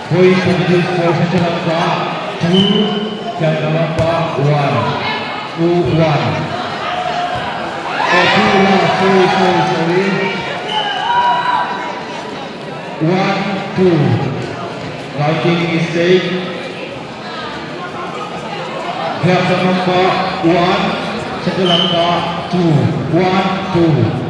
Point introduced for Sri Lanka 2, Sri Lanka 1. 2-1. Sorry. 1-2. Counting mistake. Sri Lanka 1, Sri Lanka 2. 1-2.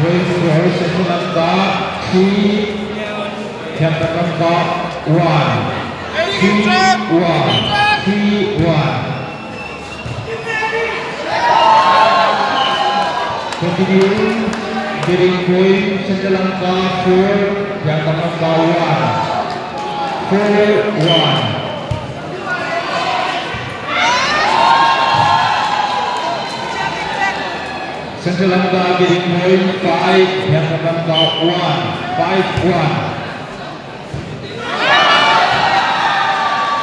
Point for Sri Lanka 3, Sri Lanka 1. 3-1. 3-1. Continue. Getting point Sri Lanka 4, Sri Lanka 1. 4-1. Sri Lanka getting point 5, Sri Lanka 1. 5-1.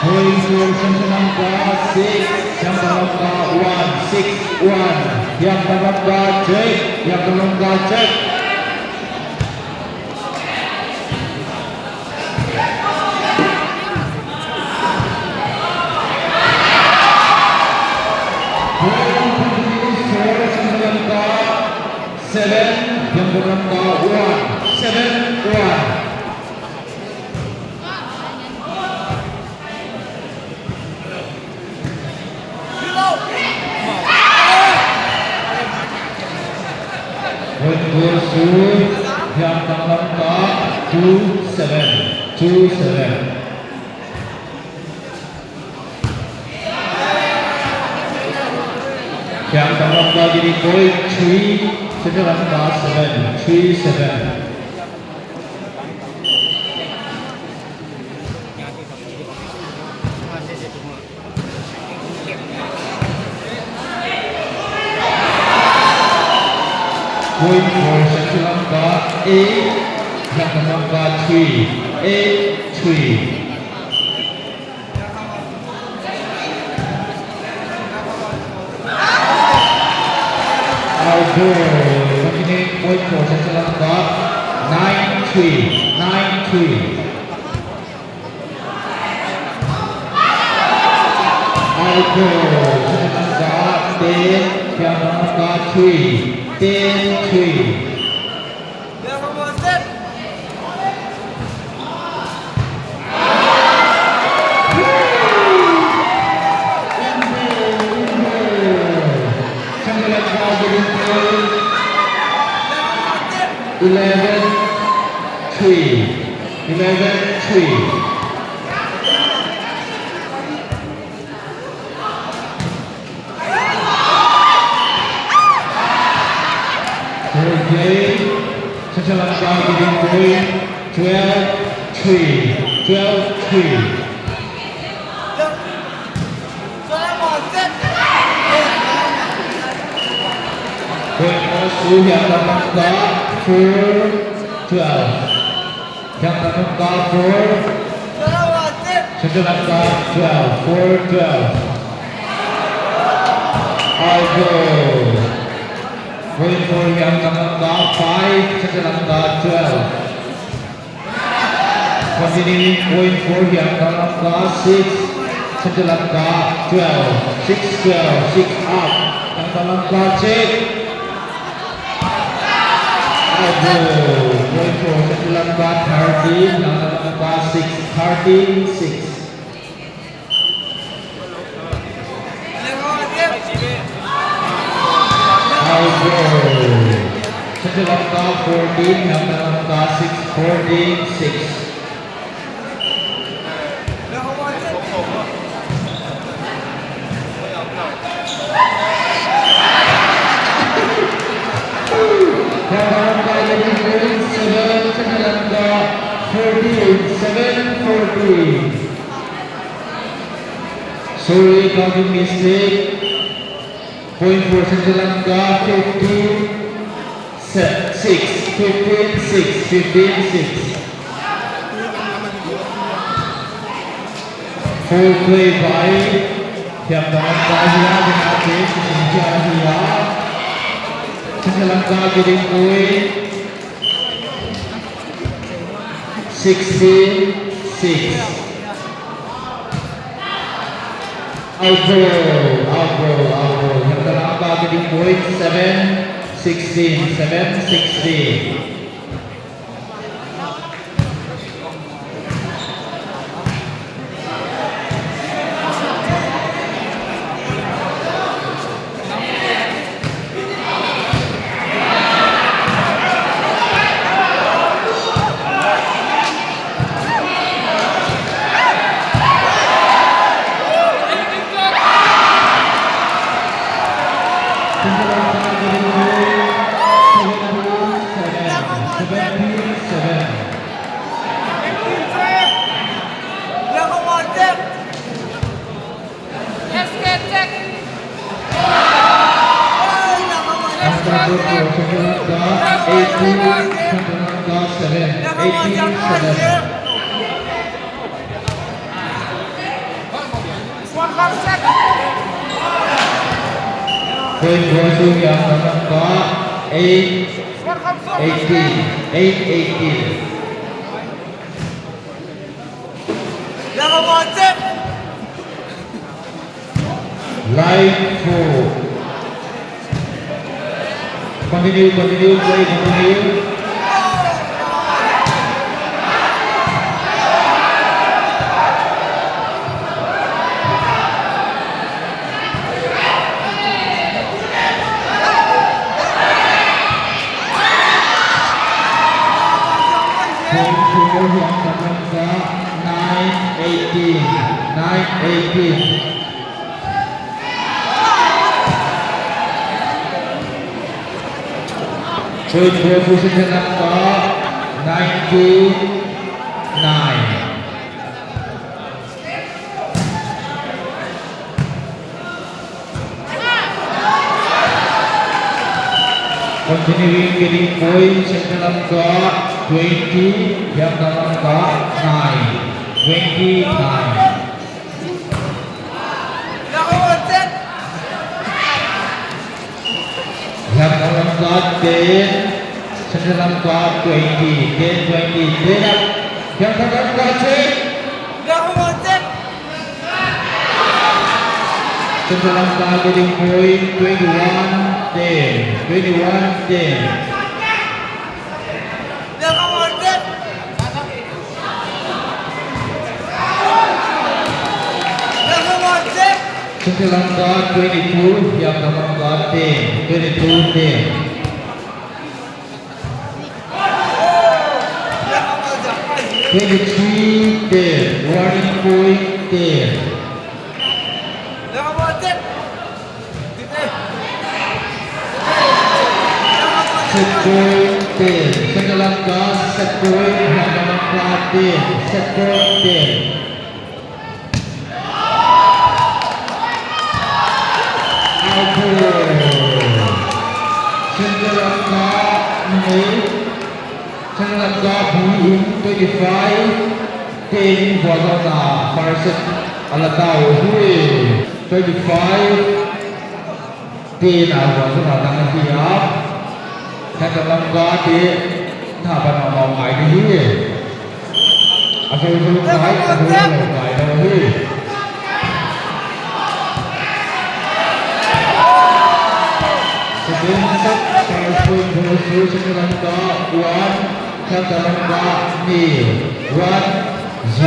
Point for Sri Lanka 6, Sri Lanka 1. 6-1. Sri Lanka check. Sri Lanka check. Seven, Sri Lanka 1. 7-1. Point goes to Sri Lanka 2-7. 2-7. Sri Lanka getting point 3. Sri Lanka 7. 3-7. Point for Sri Lanka 8, Sri Lanka 3. 8-3. Continuing point for Sri Lanka 9-3. 9-3. Sri Lanka 10, Sri Lanka 3. 10-3. Sri Lanka getting point 11-3. 11-3. Okay, Sri Lanka getting point 12-3. 12-3. Point goes to Sri Lanka 4-12. Sri Lanka 4, Sri Lanka 12. 4-12. All go. Point for Sri Lanka 5, Sri Lanka 12. Continuing point for Sri Lanka 6, Sri Lanka 12. 6-12. 6 up. Sri Lanka check. Point for Sri Lanka 13, Sri Lanka 6. 13-6. Sri Lanka 14, Sri Lanka 6. 14-6. Sri Lanka getting point 7, Sri Lanka 14. 7-14. Sorry, counting mistake. Point for Sri Lanka 15-6. 15-6. 15-6. Full play by Siap dalam Asia dengan adik Indonesia Asia. Sri Lanka getting point 16-6. Out goal. Sri Lanka getting point 7-16. Point goes to yang Lanka 8-18. Line 4. Continue, play, continue. Point for Sri Lanka 9-9. Continuing getting point Sri Lanka 20, Sri Lanka 9, 29. Lanka 10, Sri Lanka 20, 10-20. Then up, Lanka 10. Sri Lanka getting point 21-10. Sri Lanka 22, Sri Lanka 10, 22-10. Warning point 10. Set point 10. Sri Lanka set point, Sri Lanka 10. Set point 10. Sri Lanka being 25, 10 for Farset Alatau Hui 25, 10 for Tangan Siap. Sri Lanka di Tapan Ngomong Aini Hui Asal-usul Kai Asal-usul Kai Hui. Point goes to Sri Lanka 1, Sri Lanka 1-0. Sri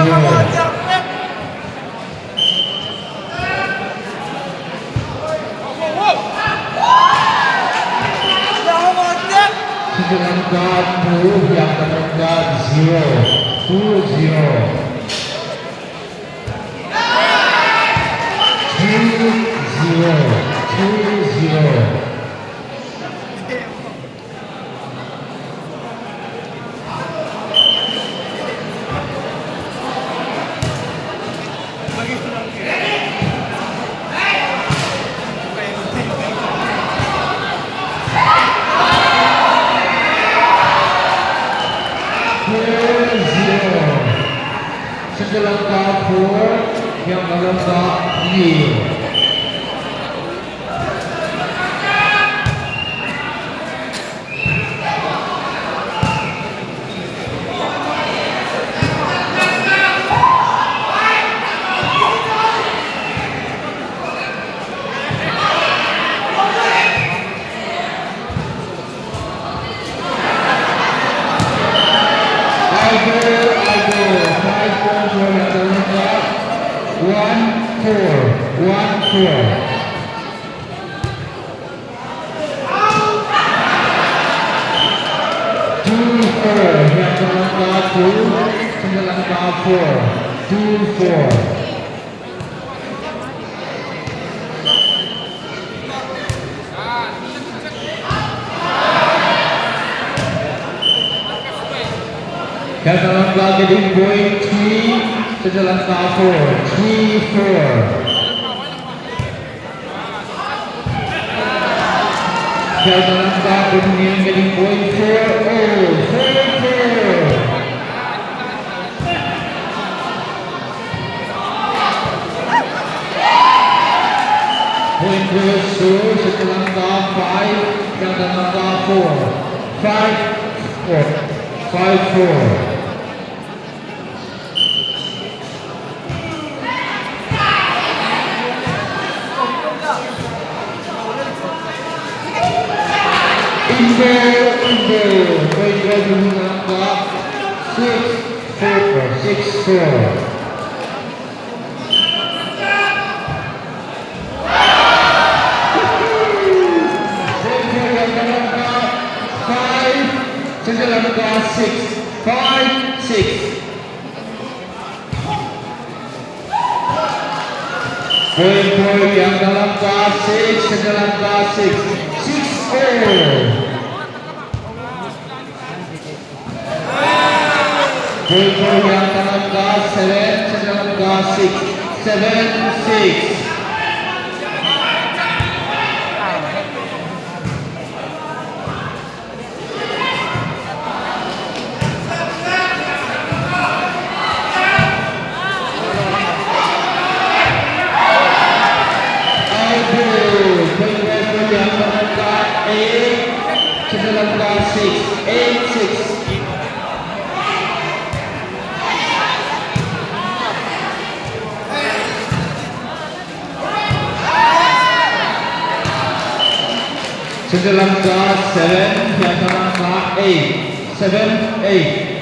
Lanka 2, Sri Lanka 0, 2-0. 2-0. Sri Lanka 4, Sri Lanka 0. 1-4. Yang langkah 2, langkah 4, 2-4. Yang langkah getting point 3, langkah 4, 3-4. Yang langkah getting point 4, 4-4. Point goes to langkah 5, yang langkah 4, 5-4. Indo. Point goes to langkah 6-4. Langkah 6, 5-6. Point yang dalam langkah 6, langkah 6-4. Point yang dalam langkah 7, langkah 6, 7-6. Langkah 6, 8-6. Langkah 7, yang langkah 8, 7-8.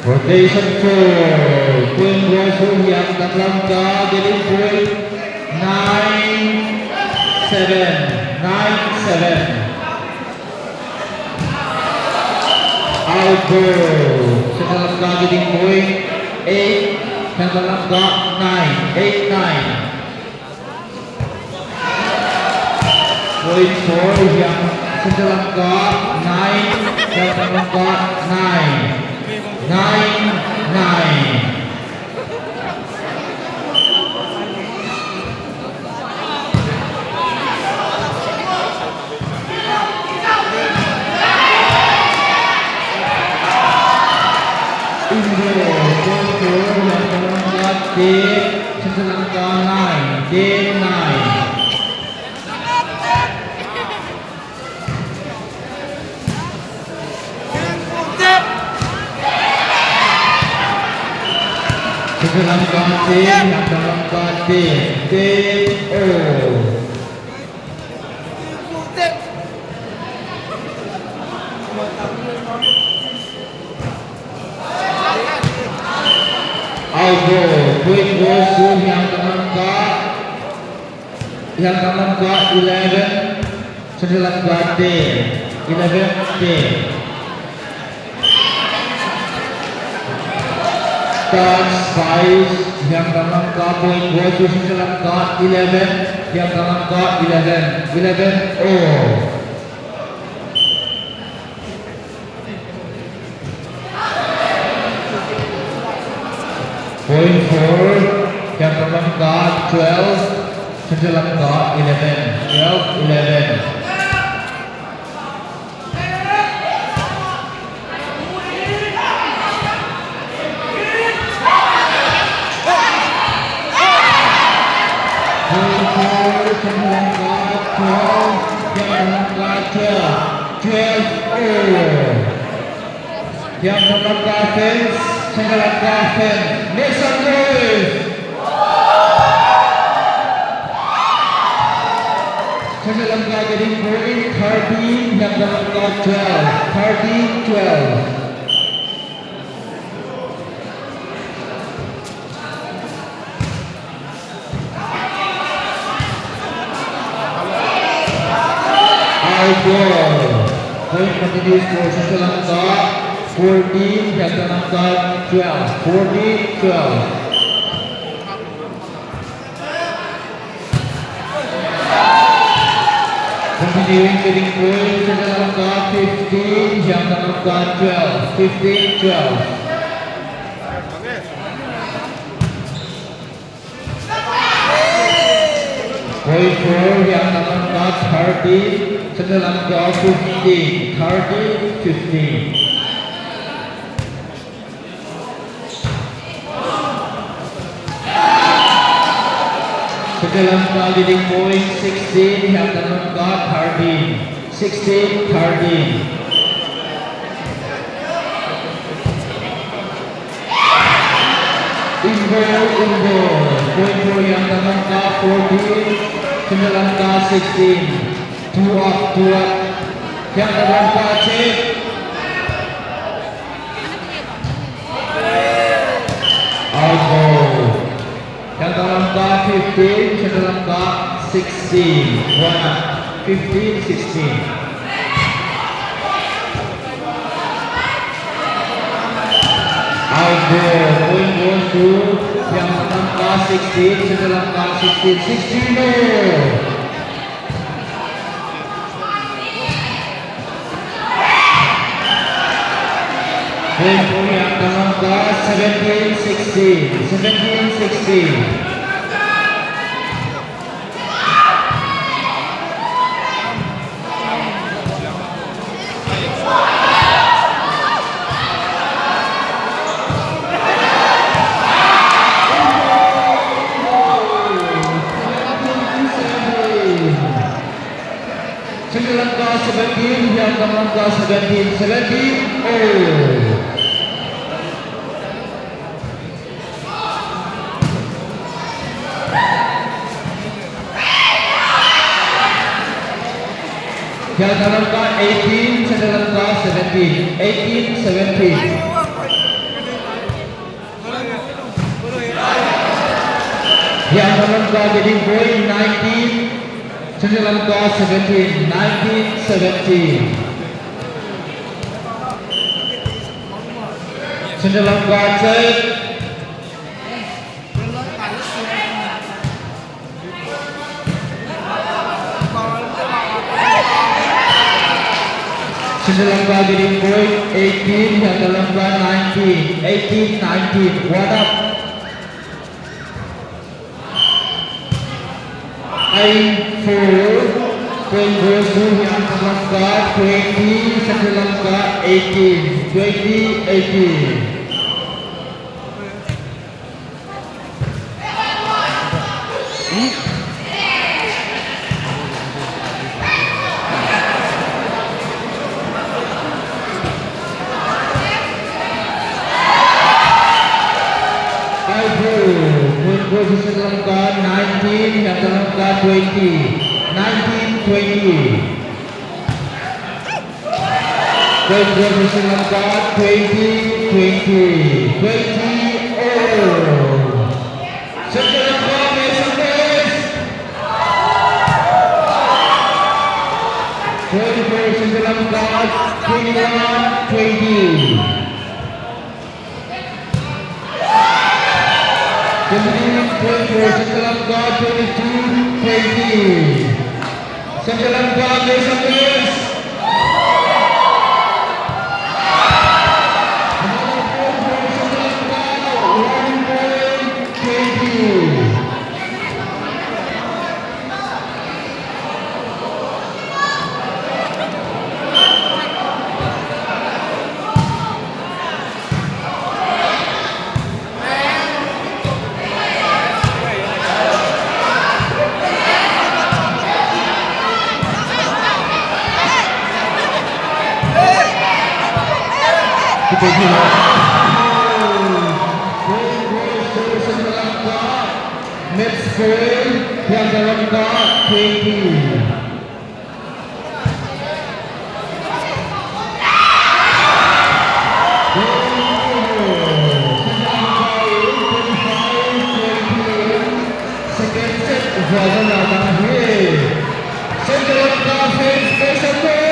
Rotation 4. Point goes to yang langkah getting point 9-7. 9-7. Outgoal. Langkah getting point 8. Yang langkah 9. 8-9. Point 4 yang langkah 9. Yang langkah 9. 9-9. Langkah tim, langkah tim O. Algo, point goes to yang langkah 11, langkah tim, 11 tim. Touch 5 yang langkah point goes to langkah 11, yang langkah 11 O. Point 4 yang langkah 12, langkah 11, 12-11. Yang langkah fence, langkah fence. Mason Lewis. getting point 13, Yamalanka 12, 13-12. Outdoor. Point continues for Sri Lanka 14, Yamalanka 12, 14-12. Continuing getting point, Sri Lanka 15, Yamalanka 12, 15-12. Point for Yamalanka 13, Sri Lanka 15, 13-15. Sri Lanka leading point 16, Yamalanka 13, 16-13. Indoor, point for Yamalanka 14, Sri Lanka 16, 2 up, Yamalanka check. Outdoor. Yamalanka 15, Sri Lanka 16, 1 up, 15-16. Outdoor, point goes to Yamalanka 16, Sri Lanka 16, 16 more. Point for Yamalanka 17-16, 17-16. Sri Lanka 17, Yamalanka 17, 17, oh. Yamalanka 18, Sri Lanka 17, 18-17. Yamalanka getting point 19, Sri Lanka 17, 19-17. Sri Lanka check. Sri Lanka getting point 18, Yamalanka 19, 18-19. What up? I4, point goes to Yamalanka 20, Sri Lanka 18, 20-18. Sri Lanka 19, Yamalanka 20, 19-20. Point goes to Sri Lanka 20-20, 20 all. Sri Lanka makes a place. Point for Sri Lanka 21-20. Continuing point for Sri Lanka 22-20. Sri Lanka makes a place. Another point for Sri Lanka 1-20. Next point, Yamalanka 20. Wala na tayo. Central of Class, special